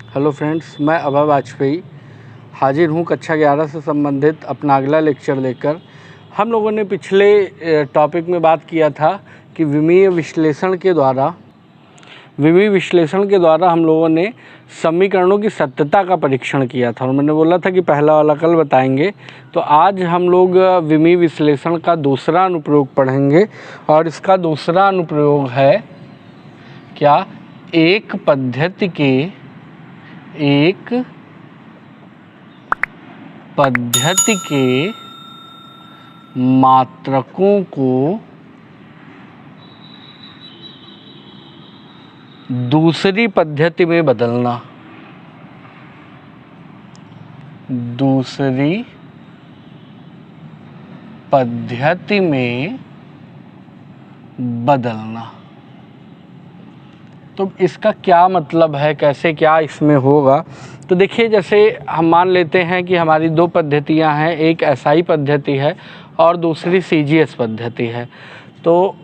Hello friends, मैं अभय वाजपेयी हाजिर हूँ कक्षा 11 से संबंधित अपना अगला लेक्चर लेकर। हम लोगों ने पिछले टॉपिक में बात किया था कि विमीय विश्लेषण के द्वारा हम लोगों ने समीकरणों की सत्यता का परीक्षण किया था और मैंने बोला था कि पहला वाला कल बताएंगे। तो आज हम लोग विमीय विश्लेषण का दूसरा अनुप्रयोग पढ़ेंगे और इसका दूसरा अनुप्रयोग है क्या, एक पद्धति के मात्रकों को दूसरी पद्धति में बदलना। दूसरी पद्धति में बदलना। तो इसका क्या मतलब है, कैसे क्या इसमें होगा। तो देखिए, जैसे हम मान लेते हैं कि हमारी दो पद्धतियां हैं, एक एसआई पद्धति है और दूसरी सीजीएस पद्धति है। तो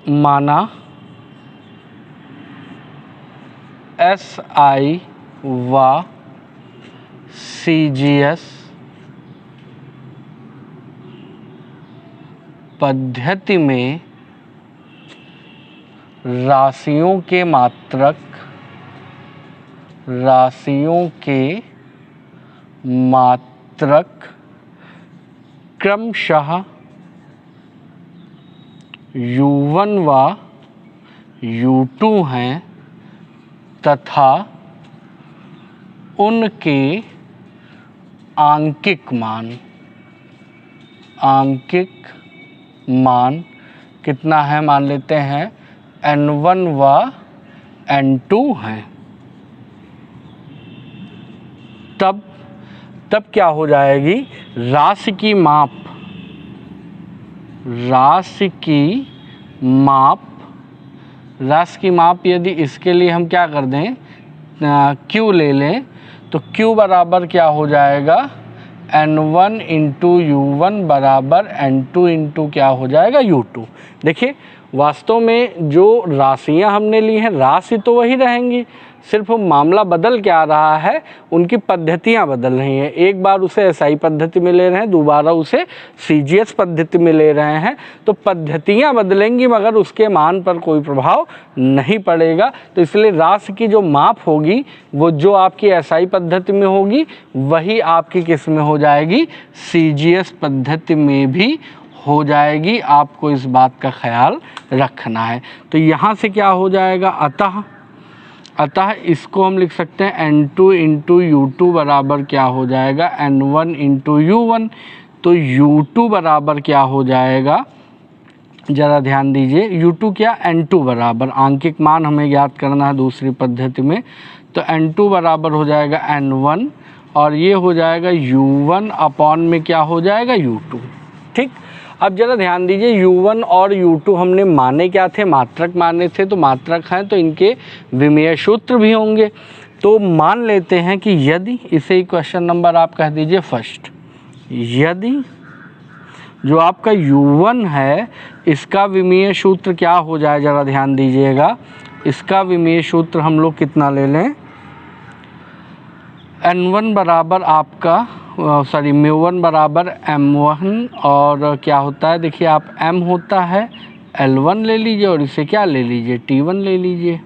माना एसआई व सीजीएस पद्धति में राशियों के मात्रक क्रमशः U1 व U2 हैं तथा उनके आंकिक मान कितना है, मान लेते हैं N1 व N2 हैं। तब क्या हो जाएगी, राशि की माप यदि इसके लिए हम क्या कर दें, Q ले लें, तो Q बराबर क्या हो जाएगा, N1 इंटू U1 बराबर N2 इंटू क्या हो जाएगा, U2। देखिए, वास्तव में जो राशियां हमने ली हैं, राशि तो वही रहेंगी, सिर्फ मामला बदल क्या रहा है, उनकी पद्धतियां बदल रही हैं। एक बार उसे एसआई पद्धति में ले रहे हैं, दोबारा उसे सीजीएस पद्धति में ले रहे हैं। तो पद्धतियां बदलेंगी मगर उसके मान पर कोई प्रभाव नहीं पड़ेगा। तो इसलिए राशि की जो माप होगी वो जो आपकी एसआई पद्धति में होगी वही आपकी किस में हो जाएगी, सीजीएस पद्धति में भी हो जाएगी। आपको इस बात का ख्याल रखना है। तो यहाँ से क्या हो जाएगा, अतः इसको हम लिख सकते हैं N2 इंटू U2 बराबर क्या हो जाएगा, N1 इंटू U1। तो U2 बराबर क्या हो जाएगा, ज़रा ध्यान दीजिए, U2 क्या, N2 बराबर, आंकिक मान हमें ज्ञात करना है दूसरी पद्धति में। तो N2 बराबर हो जाएगा N1 और ये हो जाएगा U1 अपॉन में क्या हो जाएगा, U2। ठीक, अब जरा ध्यान दीजिए, U1 और U2 हमने माने क्या थे, मात्रक माने थे। तो मात्रक हैं तो इनके विमेय सूत्र भी होंगे। तो मान लेते हैं कि यदि, इसे क्वेश्चन नंबर आप कह दीजिए फर्स्ट, यदि जो आपका U1 है इसका विमेय सूत्र क्या हो जाए, ज़रा ध्यान दीजिएगा, इसका विमेय सूत्र हम लोग कितना ले लें, N1 बराबर आपका म्यू1 बराबर M1 और क्या होता है, देखिए आप M होता है L1 ले लीजिए और इसे क्या ले लीजिए, T1 ले लीजिए।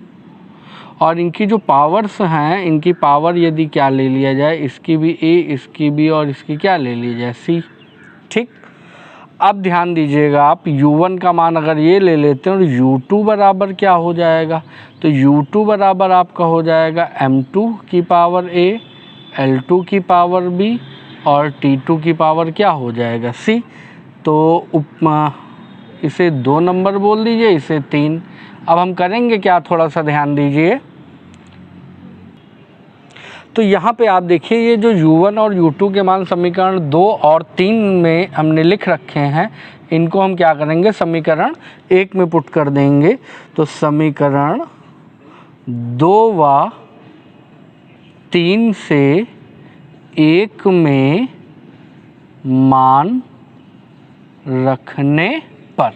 और इनकी जो पावर्स हैं, इनकी पावर यदि क्या ले लिया जाए, इसकी भी A, इसकी भी और इसकी क्या ले ली जाए, C। ठीक, अब ध्यान दीजिएगा, आप U1 का मान अगर ये ले लेते हैं और U2 बराबर क्या हो जाएगा, तो U2 बराबर आपका हो जाएगा M2 की पावर A, L2 की पावर B और T2 की पावर क्या हो जाएगा, C। तो इसे 2 नंबर बोल दीजिए, इसे 3। अब हम करेंगे क्या, थोड़ा सा ध्यान दीजिए। तो यहाँ पे आप देखिए, ये जो U1 और U2 के मान समीकरण 2 और 3 में हमने लिख रखे हैं, इनको हम क्या करेंगे, समीकरण 1 में पुट कर देंगे। तो समीकरण 2 व 3 से 1 में मान रखने पर,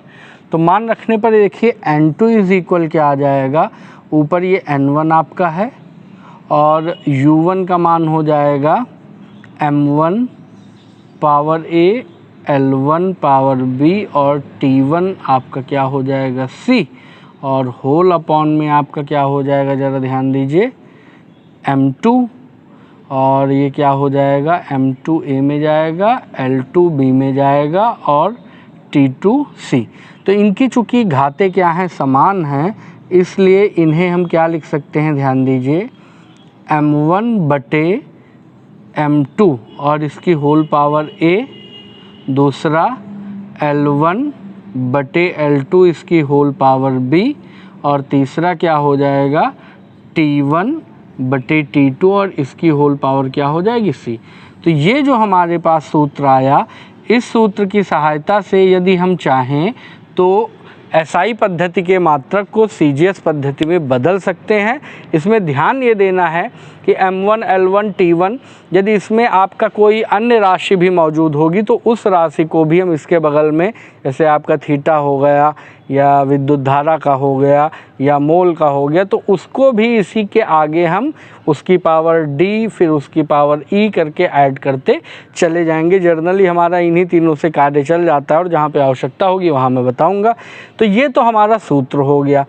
तो मान रखने पर देखिए N2 इज इक्वल क्या आ जाएगा, ऊपर ये N1 आपका है और U1 का मान हो जाएगा M1 power A L1 power B और T1 आपका क्या हो जाएगा C, और होल अपॉन में आपका क्या हो जाएगा ज़रा ध्यान दीजिए M2, और ये क्या हो जाएगा M2 A में जाएगा, L2 B में जाएगा और T2 C। तो इनकी चूँकि घातें क्या हैं, समान हैं, इसलिए इन्हें हम क्या लिख सकते हैं, ध्यान दीजिए M1 बटे M2 और इसकी होल पावर A, दूसरा L1 बटे L2 इसकी होल पावर B, और तीसरा क्या हो जाएगा T1 बटे T2 और इसकी होल पावर क्या हो जाएगी C। तो ये जो हमारे पास सूत्र आया, इस सूत्र की सहायता से यदि हम चाहें तो एसआई पद्धति के मात्रक को सीजीएस पद्धति में बदल सकते हैं। इसमें ध्यान ये देना है कि M1 L1 T1 यदि इसमें आपका कोई अन्य राशि भी मौजूद होगी तो उस राशि को भी हम इसके बगल में, जैसे आपका थीटा हो गया या विद्युत धारा का हो गया या मोल का हो गया, तो उसको भी इसी के आगे हम उसकी पावर D फिर उसकी पावर E करके ऐड करते चले जाएंगे। जर्नली हमारा इन्हीं तीनों से कार्य चल जाता है और जहाँ पे आवश्यकता होगी वहाँ मैं बताऊँगा। तो ये तो हमारा सूत्र हो गया।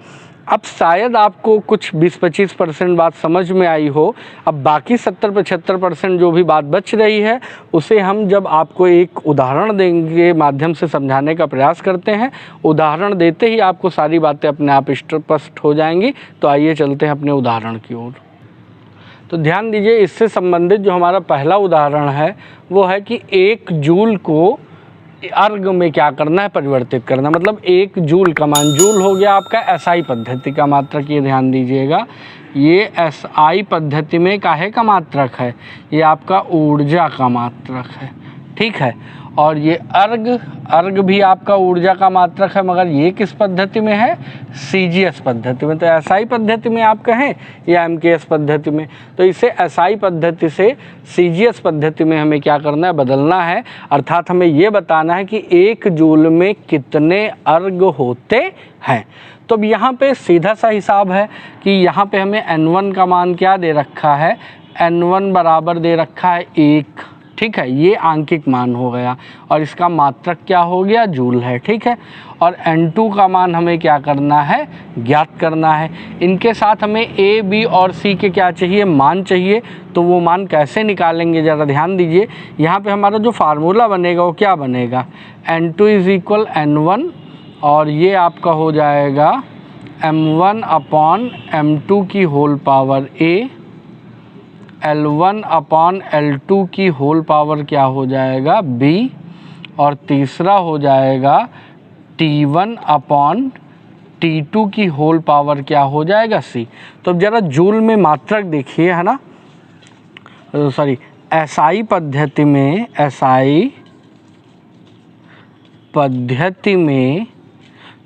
अब शायद आपको कुछ 20-25% बात समझ में आई हो। अब बाकी 70-75% जो भी बात बच रही है उसे हम जब आपको एक उदाहरण देंगे माध्यम से समझाने का प्रयास करते हैं। उदाहरण देते ही आपको सारी बातें अपने आप स्पष्ट हो जाएंगी। तो आइए चलते हैं अपने उदाहरण की ओर। तो ध्यान दीजिए, इससे संबंधित जो हमारा पहला उदाहरण है वो है कि 1 जूल को अर्ग में क्या करना है, परिवर्तित करना। मतलब 1 जूल का मान, जूल हो गया आपका एसआई पद्धति का मात्रक। ये ध्यान दीजिएगा, ये एसआई पद्धति में काहे का मात्रक है, ये आपका ऊर्जा का मात्रक है, ठीक है। और ये अर्ग भी आपका ऊर्जा का मात्रक है, मगर ये किस पद्धति में है, सीजीएस पद्धति में। तो एसआई पद्धति में आप कहें या एमकेएस पद्धति में, तो इसे एसआई पद्धति से सीजीएस पद्धति में हमें क्या करना है, बदलना है। अर्थात हमें ये बताना है कि 1 जूल में कितने अर्ग होते हैं। तो अब यहाँ पे सीधा सा हिसाब है कि यहाँ पे हमें N1 का मान क्या दे रखा है, N1 बराबर दे रखा है 1, ठीक है। ये आंकिक मान हो गया और इसका मात्रक क्या हो गया, जूल है, ठीक है। और N2 का मान हमें क्या करना है, ज्ञात करना है। इनके साथ हमें A, B और C के क्या चाहिए, मान चाहिए। तो वो मान कैसे निकालेंगे, ज़रा ध्यान दीजिए। यहाँ पे हमारा जो फार्मूला बनेगा वो क्या बनेगा, N2 = N1 और ये आपका हो जाएगा M1 अपॉन M2 की whole power A, L1 upon L2 की होल पावर क्या हो जाएगा B, और तीसरा हो जाएगा T1 अपॉन T2 की होल पावर क्या हो जाएगा C। तो अब ज़रा जूल में मात्रक देखिए, है ना, सॉरी एसआई पद्धति में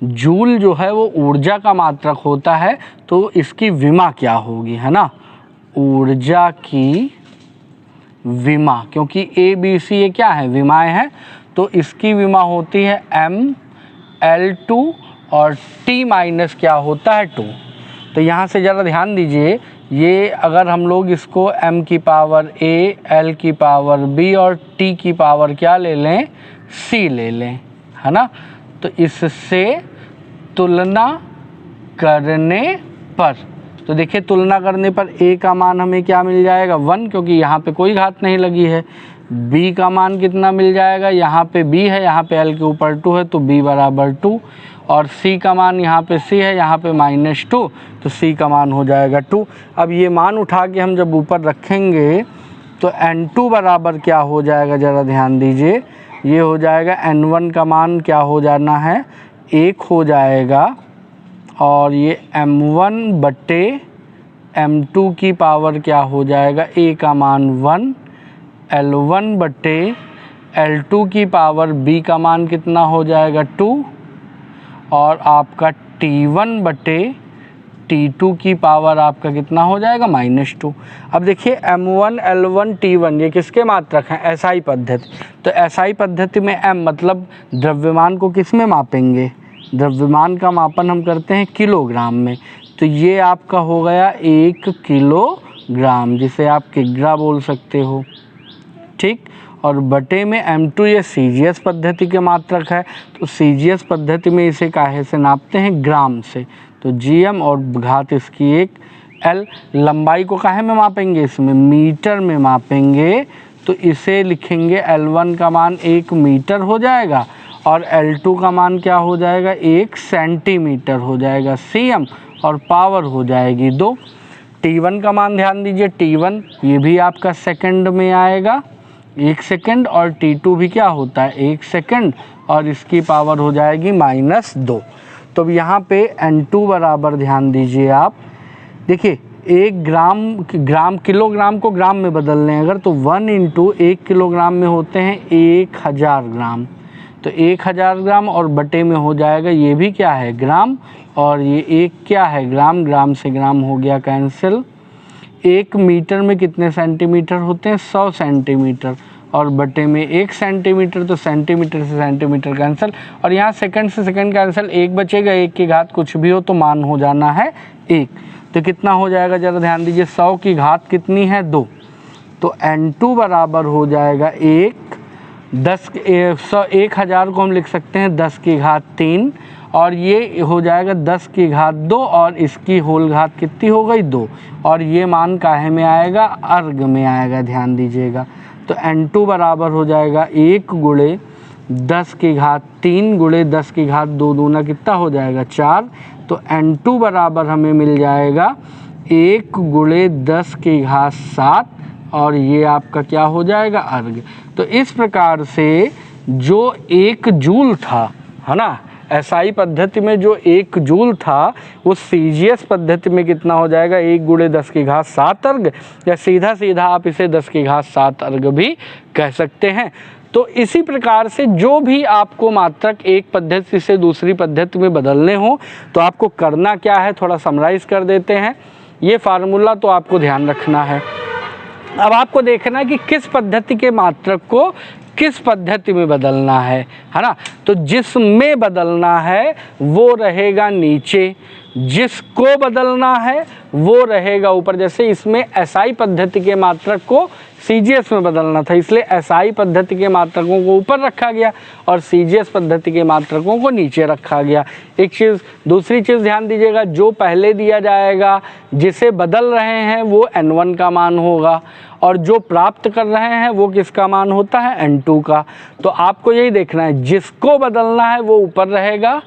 जूल जो है वो ऊर्जा का मात्रक होता है। तो इसकी विमा क्या होगी, है ना, ऊर्जा की विमा, क्योंकि A, B, C ये क्या है, विमाएं हैं। तो इसकी विमा होती है ML2 और T माइनस क्या होता है 2। तो यहाँ से ज़रा ध्यान दीजिए, ये अगर हम लोग इसको M की पावर A, L की पावर B और T की पावर क्या ले लें, C ले लें, है ना। तो इससे तुलना करने पर, तो देखिए तुलना करने पर A का मान हमें क्या मिल जाएगा 1, क्योंकि यहाँ पे कोई घात नहीं लगी है। B का मान कितना मिल जाएगा, यहाँ पे B है, यहाँ पे L के ऊपर 2 है तो B बराबर 2, और C का मान यहाँ पे C है, यहाँ पे -2 तो C का मान हो जाएगा 2। अब ये मान उठा के हम जब ऊपर रखेंगे तो N2 बराबर क्या हो जाएगा, ज़रा ध्यान दीजिए, ये हो जाएगा N1 का मान क्या हो जाना है, 1 हो जाएगा, और ये M1 बटे M2 की पावर क्या हो जाएगा, A का मान 1, L1 बटे L2 की पावर B का मान कितना हो जाएगा 2, और आपका T1 बटे T2 की पावर आपका कितना हो जाएगा -2। अब देखिए M1 L1 T1 ये किसके मात्रक हैं, एसआई पद्धति। तो एसआई पद्धति में M मतलब द्रव्यमान को किस में मापेंगे, द्रव्यमान का मापन हम करते हैं किलोग्राम में। तो ये आपका हो गया 1 किलोग्राम। ग्राम, जिसे आप किग्रा बोल सकते हो, ठीक। और बटे में m2 ये CGS पद्धति के मात्रक है, तो CGS पद्धति में इसे काहे से नापते हैं, ग्राम से। तो gm और घात इसकी 1 l। लंबाई को काहे में मापेंगे, इसमें मीटर में मापेंगे, तो इसे लिखेंगे L1 का मान 1 मीटर हो जाएगा और L2 का मान क्या हो जाएगा, 1 सेंटीमीटर हो जाएगा cm, और पावर हो जाएगी 2। T1 का मान ध्यान दीजिए, T1 ये भी आपका सेकंड में आएगा, 1 सेकंड, और T2 भी क्या होता है, 1 सेकंड, और इसकी पावर हो जाएगी -2। तो अब यहाँ पे N2 बराबर ध्यान दीजिए आप, देखिए 1 ग्राम किलोग्राम को ग्राम में बदल लें अगर, तो 1 × 1 किलोग्राम में होते हैं 1000 ग्राम, तो 1000 ग्राम और बटे में हो जाएगा, ये भी क्या है, ग्राम, और ये 1 क्या है, ग्राम, ग्राम से ग्राम हो गया कैंसिल। 1 मीटर में कितने सेंटीमीटर होते हैं, 100 सेंटीमीटर, और बटे में 1 सेंटीमीटर, तो सेंटीमीटर से सेंटीमीटर कैंसिल, और यहाँ सेकंड से सेकंड कैंसिल, 1 बचेगा, 1 की घात कुछ भी हो तो मान हो जाना है 1। तो कितना हो जाएगा, ज़रा ध्यान दीजिए, 100 की घात कितनी है, 2, तो N2 बराबर हो जाएगा 1000 को हम लिख सकते हैं 10 की घात 3, और ये हो जाएगा 10 की घात 2, और इसकी होल घात कितनी हो गई, 2, और ये मान काहे में आएगा, अर्ग में आएगा, ध्यान दीजिएगा। तो N2 बराबर हो जाएगा 1 × 10 की घात 3 × 10 की घात 2 दूना कितना हो जाएगा, 4। तो N2 बराबर हमें मिल जाएगा 1 × 10 की घात 7, और ये आपका क्या हो जाएगा, अर्ग। तो इस प्रकार से जो 1 जूल था, है ना, SI पद्धति में जो 1 जूल था, वो CGS पद्धति में कितना हो जाएगा, 1 × 10 की घात 7 अर्ग, या सीधा सीधा आप इसे 10 की घात 7 अर्ग भी कह सकते हैं। तो इसी प्रकार से जो भी आपको मात्रक एक पद्धति से दूसरी पद्धति में बदलने हो, तो आपको करना क्या है, थोड़ा समराइज़ कर देते हैं। ये फार्मूला तो आपको ध्यान रखना है। अब आपको देखना है कि किस पद्धति के मात्रक को किस पद्धति में बदलना है ना। तो जिसमें बदलना है वो रहेगा नीचे, जिसको बदलना है वो रहेगा ऊपर। जैसे इसमें SI पद्धति के मात्रक को CGS में बदलना था, इसलिए SI पद्धति के मात्रकों को ऊपर रखा गया और CGS पद्धति के मात्रकों को नीचे रखा गया। एक चीज़, दूसरी चीज़ ध्यान दीजिएगा, जो पहले दिया जाएगा जिसे बदल रहे हैं वो N1 का मान होगा, और जो प्राप्त कर रहे हैं वो किसका मान होता है, N2 का। तो आपको यही देखना है, जिसको बदलना है वो ऊपर रहेगा,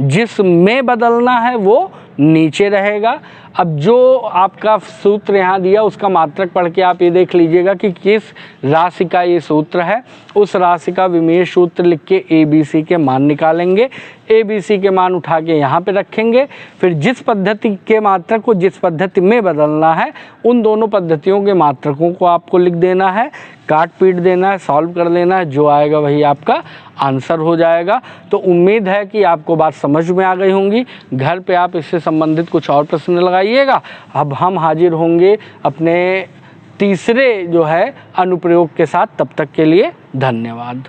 जिसमें बदलना है वो नीचे रहेगा। अब जो आपका सूत्र यहाँ दिया उसका मात्रक पढ़ के आप ये देख लीजिएगा कि किस राशि का ये सूत्र है। उस राशि का विमेय सूत्र लिख के ABC के मान निकालेंगे, ABC के मान उठा के यहाँ पे रखेंगे। फिर जिस पद्धति के मात्रक को जिस पद्धति में बदलना है उन दोनों पद्धतियों के मात्रकों को आपको लिख देना है, काट पीट देना है, सॉल्व कर लेना है, जो आएगा वही आपका आंसर हो जाएगा। तो उम्मीद है कि आपको बात समझ में आ गई होंगी। घर पे आप इससे संबंधित कुछ और प्रश्न लगाइएगा। अब हम हाजिर होंगे अपने तीसरे जो है अनुप्रयोग के साथ। तब तक के लिए धन्यवाद।